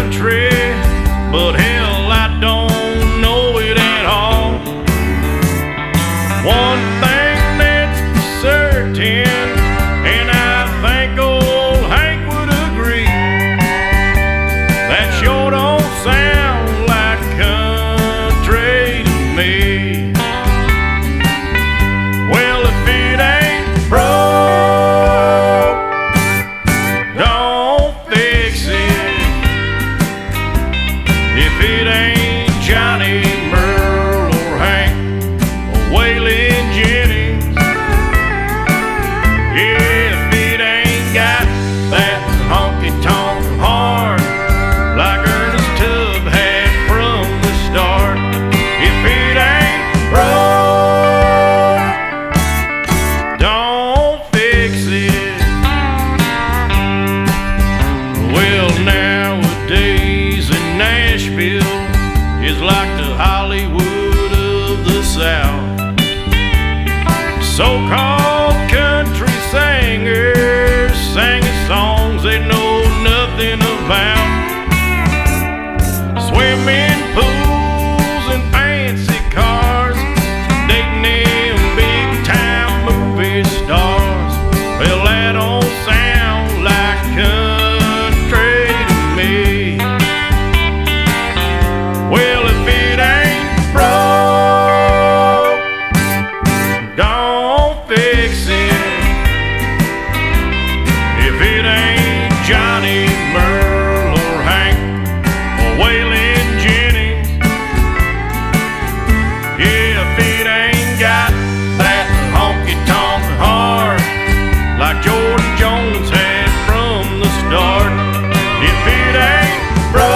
country, but hell, I don't know it at all. One thing that's for certain, and I think old Hank would agree, that sure don't sound like country to me. Well, if it ain't broke, don't fix it. If it ain't Johnny, Merle, or Hank, or Waylon Jennings, yeah, if it ain't got that honky-tonk heart like Ernest Tubb had from the start, if it ain't broke, don't fix it. Well, nowadays in Nashville is like the Hollywood of the South. So-called country singers singing songs they know nothing about. Swimming pools and fancy cars, dating them big-time movie stars. Well, that don't sound like country to me. Well, if it ain't broke, don't